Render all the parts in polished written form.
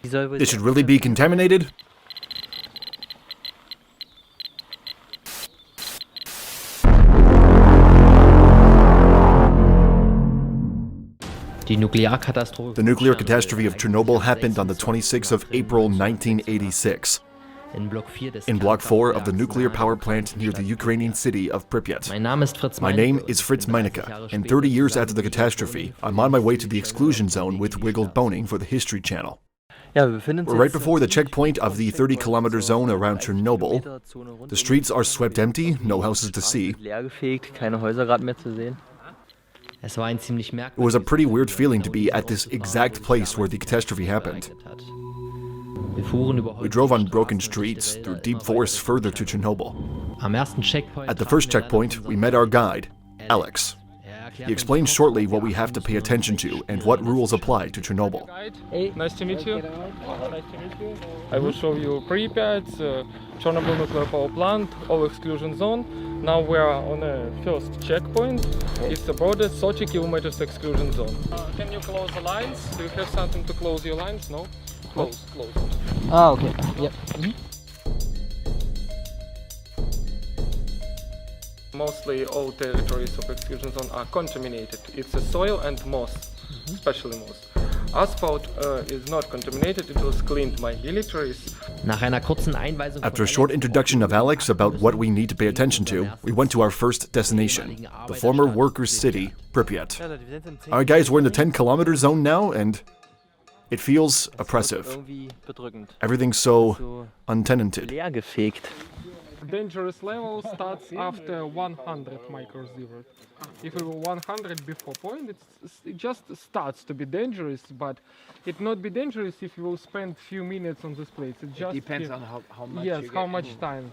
This should really be contaminated? The nuclear catastrophe of Chernobyl happened on the 26th of April 1986 in Block 4 of the nuclear power plant near the Ukrainian city of Pripyat. My name is Fritz Meinecke, and 30 years after the catastrophe, I'm on my way to the exclusion zone with Wiggled Boning for the History Channel. We're right before the checkpoint of the 30-kilometer zone around Chernobyl. The streets are swept empty, no houses to see. It was a pretty weird feeling to be at this exact place where the catastrophe happened. We drove on broken streets through deep forests further to Chernobyl. At the first checkpoint, we met our guide, Alex. He explained shortly what we have to pay attention to and what rules apply to Chernobyl. Hey, nice to meet you. Nice to meet you. I will show you Pripyat, Chernobyl nuclear power plant, all exclusion zone. Now we are on a first checkpoint. It's the border 30 kilometers exclusion zone. Can you close the lines? Do you have something to close your lines? No? Close. Ah, okay. Yep. Mostly all territories of exclusion zone are contaminated. It's a soil and moss, especially moss. Asphalt is not contaminated, it was cleaned by militaries. After a short introduction of Alex about what we need to pay attention to, we went to our first destination, the former workers' city, Pripyat. Our guys were in the 10-kilometer zone now, and it feels oppressive. Everything's so untenanted. Dangerous level starts after 100 microsievert. If it was 100 before point, it just starts to be dangerous, but it not be dangerous if you will spend few minutes on this place. It just depends on how much. Yes, how much time.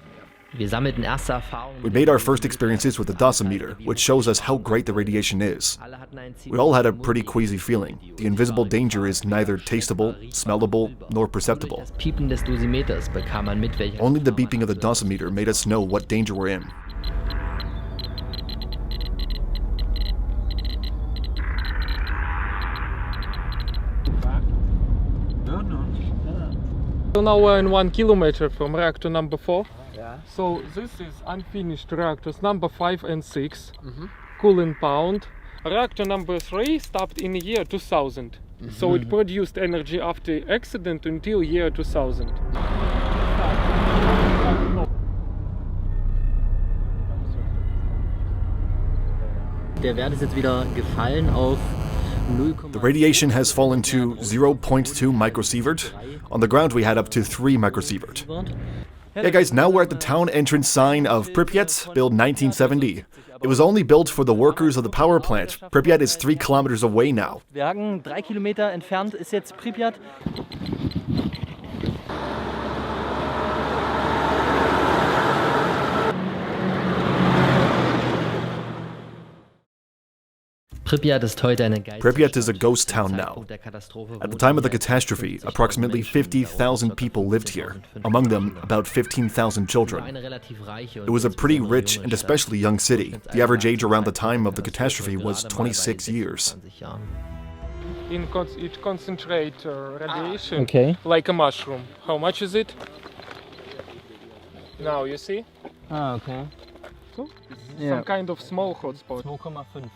We made our first experiences with the dosimeter, which shows us how great the radiation is. We all had a pretty queasy feeling. The invisible danger is neither tasteable, smellable, nor perceptible. Only the beeping of the dosimeter made us know what danger we're in. So now we're in 1 kilometer from reactor number 4. So this is unfinished reactors number 5 and 6, cooling pound. Reactor number 3 stopped in the year 2000. So it produced energy after accident until year 2000. The radiation has fallen to 0.2 microsievert. On the ground we had up to 3 microsievert. Yeah guys, now we're at the town entrance sign of Pripyat, built 1970. It was only built for the workers of the power plant. Pripyat is 3 kilometers away now. 3 Kilometer entfernt ist jetzt Pripyat. Pripyat is a ghost town now. At the time of the catastrophe, approximately 50,000 people lived here, among them about 15,000 children. It was a pretty rich and especially young city. The average age around the time of the catastrophe was 26 years. It concentrates radiation like a mushroom. How much is it? Now you see? Ah, okay. So, some kind of small hotspot. 2,5.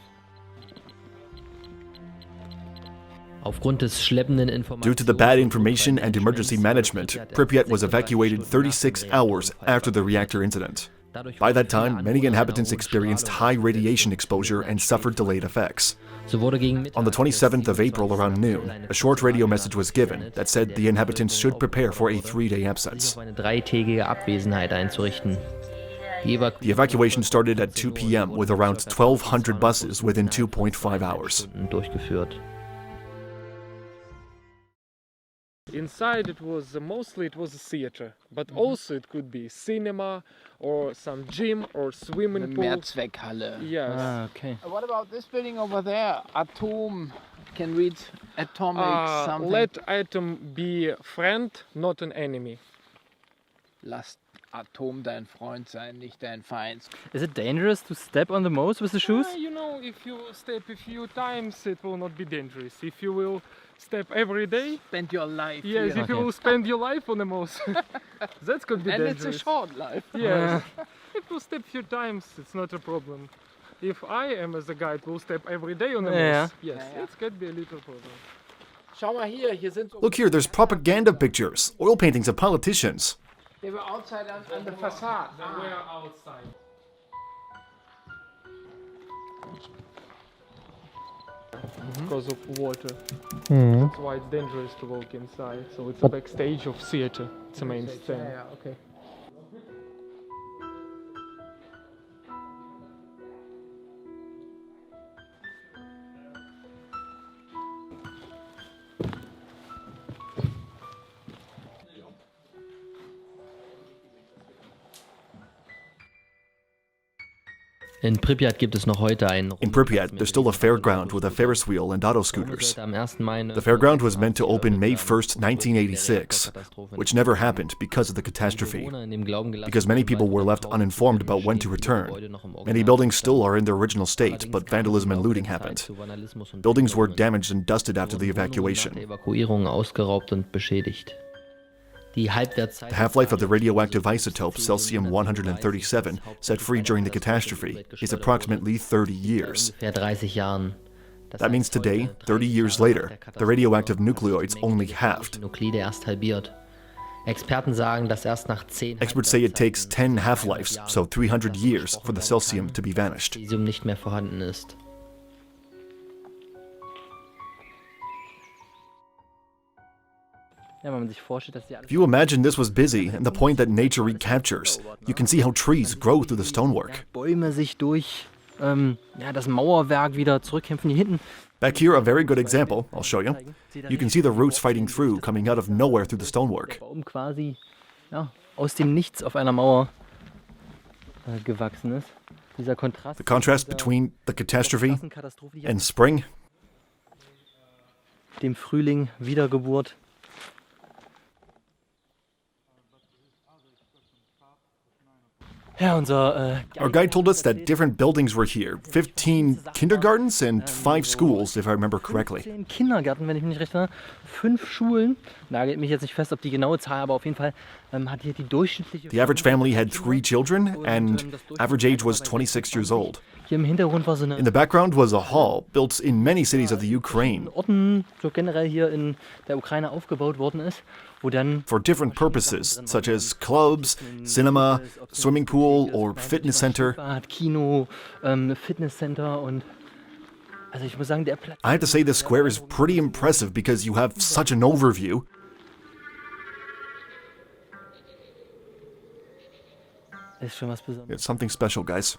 Due to the bad information and emergency management, Pripyat was evacuated 36 hours after the reactor incident. By that time, many inhabitants experienced high radiation exposure and suffered delayed effects. On the 27th of April around noon, a short radio message was given that said the inhabitants should prepare for a 3-day absence. The evacuation started at 2 p.m. with around 1,200 buses within 2.5 hours. Inside it was mostly a theater, but also it could be cinema or some gym or swimming pool. Mehrzweckhalle. Yes. Ah, okay. What about this building over there? Atom, can read atomic something. Let atom be friend, not an enemy. Lass Atom dein Freund sein, nicht dein Feind. Is it dangerous to step on the moss with the shoes? You know, if you step a few times, it will not be dangerous. If you will step every day. Spend your life Yes, here. if you will spend your life on the moss, that could be And dangerous. it's a short life. Yes, if you step few times, it's not a problem. If I am as a guide will step every day on the moss, yes, it could be a little problem. Schau mal hier sind so. Look here, there's propaganda pictures, oil paintings of politicians. They were outside on the facade. We are outside. Because of water. That's why it's dangerous to walk inside. So it's a backstage of theater. It's the main thing. Yeah, okay. In Pripyat gibt es noch heute einen. In Pripyat, there's still a fairground with a Ferris wheel and auto scooters. Am 1. Mai The fairground was meant to open May 1st, 1986, which never happened because of the catastrophe, because many people were left uninformed about when to return. Many buildings still are in their original state, but vandalism and looting happened. Buildings were damaged and dusted after the evacuation. Evakuierung ausgeraubt und beschädigt. The half-life of the radioactive isotope cesium-137, set free during the catastrophe, is approximately 30 years. That means today, 30 years later, the radioactive nucleoids only halved. Experts say it takes 10 half-lives, so 300 years, for the cesium to be vanished. Nicht mehr vorhanden ist. If you imagine this was busy and the point that nature recaptures, you can see how trees grow through the stonework. Bäume sich durch das Mauerwerk wieder zurückkämpfen. Hier hinten. Back here, a very good example, I'll show you. You can see the roots fighting through, coming out of nowhere through the stonework. Baum quasi aus dem Nichts auf einer Mauer gewachsen ist. Dieser Kontrast. The contrast between the catastrophe and spring. Dem Frühling, Wiedergeburt. Our guide told us that different buildings were here, 15 kindergartens and 5 schools, if I remember correctly. 15 Kindergärten, wenn ich mich nicht recht erinnere, 5 Schulen. Nagelt mich jetzt nicht fest, ob die genaue Zahl, aber auf jeden Fall hat hier die durchschnittliche... The average family had 3 children, and average age was 26 years old. Hier im Hintergrund war so eine... In the background was a hall, built in many cities of the Ukraine. Orten, so generell hier in der Ukraine aufgebaut worden ist, wo dann... For different purposes, such as clubs, cinema, swimming pool, or fitness center. Kino, Fitnesscenter und... Also ich muss sagen, der Platz... I have to say this square is pretty impressive because you have such an overview. Ist schon was Besonderes. It's something special, guys.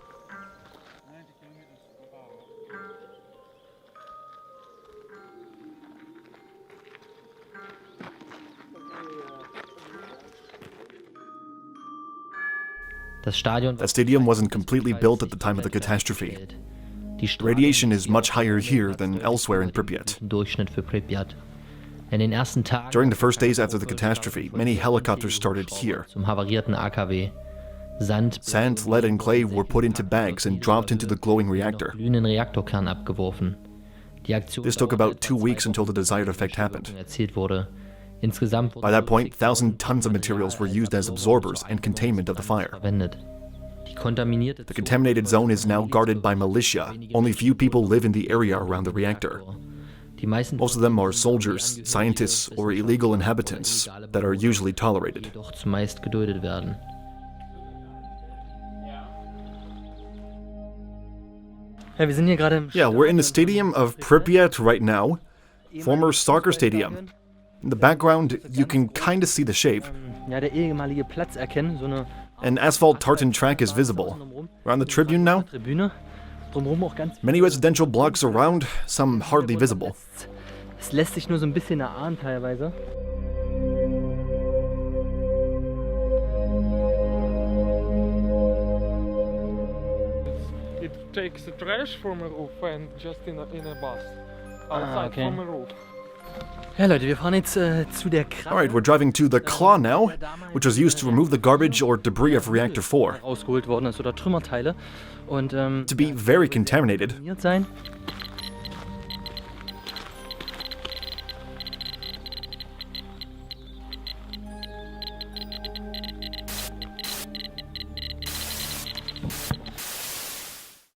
Das Stadion... That stadium wasn't completely built at the time of the catastrophe. Radiation is much higher here than elsewhere in Pripyat. Durchschnitt für Pripyat. In den ersten Tagen... During the first days after the catastrophe, many helicopters started here. Zum havarierten AKW. Sand, lead, and clay were put into bags and dropped into the glowing reactor. Glühenden Reaktorkern abgeworfen. This took about 2 weeks until the desired effect happened. Erzielt wurde. Insgesamt... By that point, 1,000 tons of materials were used as absorbers and containment of the fire. Verwendet. The contaminated zone is now guarded by militia. Only few people live in the area around the reactor. Most of them are soldiers, scientists, or illegal inhabitants that are usually tolerated. Doch zumeist geduldet werden. Yeah, we're in the stadium of Pripyat right now. Former soccer stadium. In the background, you can kind of see the shape. Ja, der ehemalige Platz erkennen, so eine... An asphalt tartan track is visible. We're on the tribune now. Tribüne. Drumherum auch ganz... Many residential blocks around, some hardly visible. Es lässt sich nur so ein bisschen erahnen teilweise. It takes the trash from a roof and just in a bus. Outside from a roof. Ja Leute, wir fahren jetzt zu der Krabbe. Alright, we're driving to the claw now, which was used to remove the garbage or debris of Reactor 4. Ausgeholt worden ist oder Trümmerteile. Und to be very contaminated. Sein.